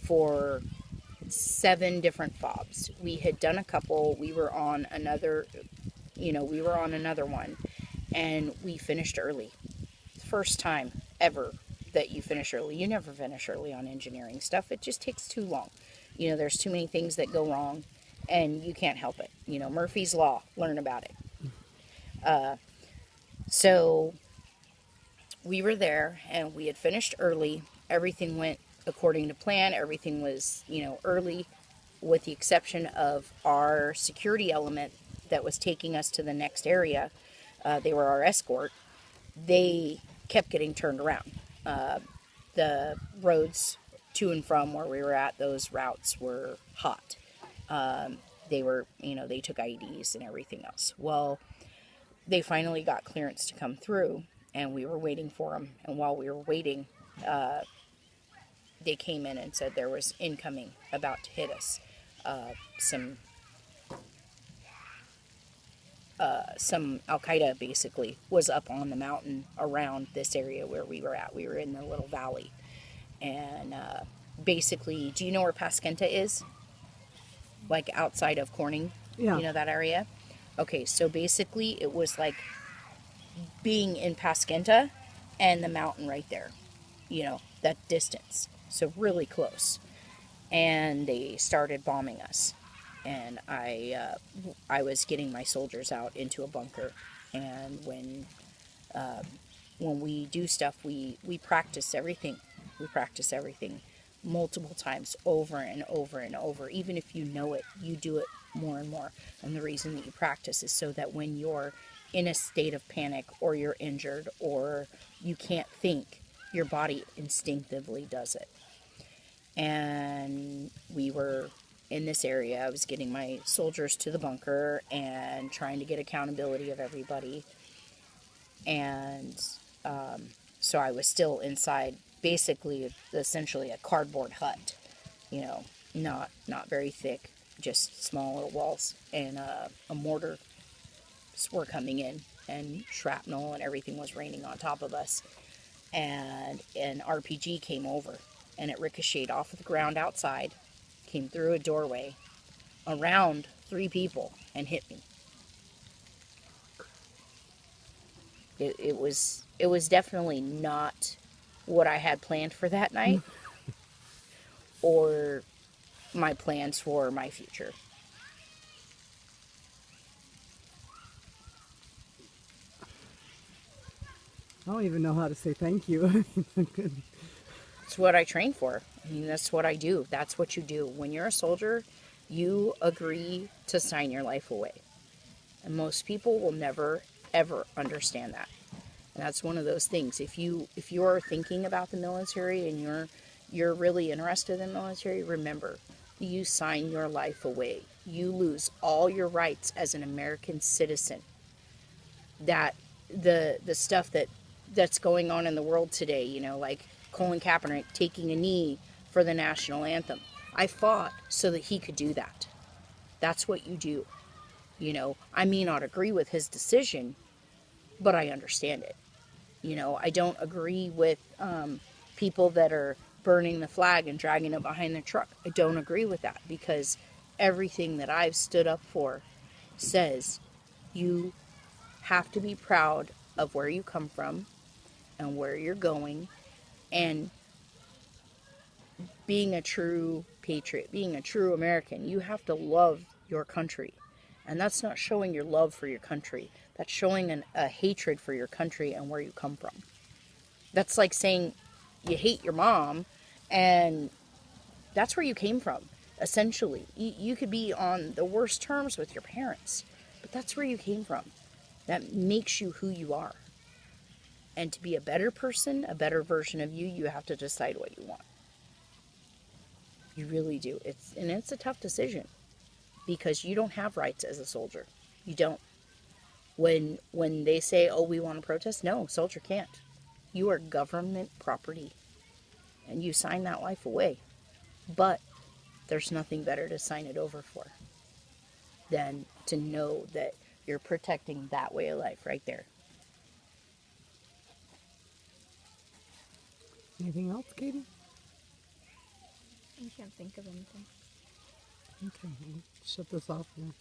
for 7 different fobs. We had done a couple. We were on another, we were on another one, and we finished early. First time ever that you finish early. You never finish early on engineering stuff. It just takes too long. There's too many things that go wrong, and you can't help it. Murphy's Law, learn about it. So we were there, and we had finished early. Everything went according to plan. Everything was, early, with the exception of our security element that was taking us to the next area. They were our escort. They kept getting turned around. The roads to and from where we were at, those routes were hot. They were, they took IDs and everything else. Well, they finally got clearance to come through, and we were waiting for them. And while we were waiting, they came in and said there was incoming about to hit us. Some Al-Qaeda basically was up on the mountain around this area where we were at. We were in the little valley. And basically, do you know where Paskenta is? Like outside of Corning? Yeah. You know that area? Okay, so basically it was like being in Paskenta and the mountain right there. That distance. So really close. And they started bombing us. And I was getting my soldiers out into a bunker. And when we do stuff, we practice everything. We practice everything multiple times, over and over and over. Even if you know it, you do it more and more. And the reason that you practice is so that when you're in a state of panic, or you're injured, or you can't think, your body instinctively does it. And we were in this area. I was getting my soldiers to the bunker and trying to get accountability of everybody. And so I was still inside, basically, essentially a cardboard hut. Not very thick, just small little walls. And a mortar were coming in, and shrapnel and everything was raining on top of us. And an RPG came over, and it ricocheted off of the ground outside, came through a doorway, around 3 people, and hit me. It was definitely not what I had planned for that night, or my plans for my future. I don't even know how to say thank you. It's what I train for. That's what I do. That's what you do. When you're a soldier, you agree to sign your life away. And most people will never, ever understand that. And that's one of those things. If you're thinking about the military and you're really interested in the military, remember, you sign your life away. You lose all your rights as an American citizen. That the stuff that's going on in the world today, like Colin Kaepernick taking a knee for the national anthem. I fought so that he could do that. That's what you do. I may not agree with his decision, but I understand it. I don't agree with people that are burning the flag and dragging it behind the truck. I don't agree with that, because everything that I've stood up for says you have to be proud of where you come from and where you're going, and being a true patriot, being a true American, you have to love your country. And that's not showing your love for your country. That's showing a hatred for your country and where you come from. That's like saying you hate your mom, and that's where you came from, essentially. You could be on the worst terms with your parents, but that's where you came from. That makes you who you are. And to be a better person, a better version of you, you have to decide what you want. You really do. It's a tough decision, because you don't have rights as a soldier. You don't. When they say, oh, we want to protest, no, soldier can't. You are government property, and you sign that life away. But there's nothing better to sign it over for than to know that you're protecting that way of life right there. Anything else, Catie? I can't think of anything. Okay, we'll shut this off now.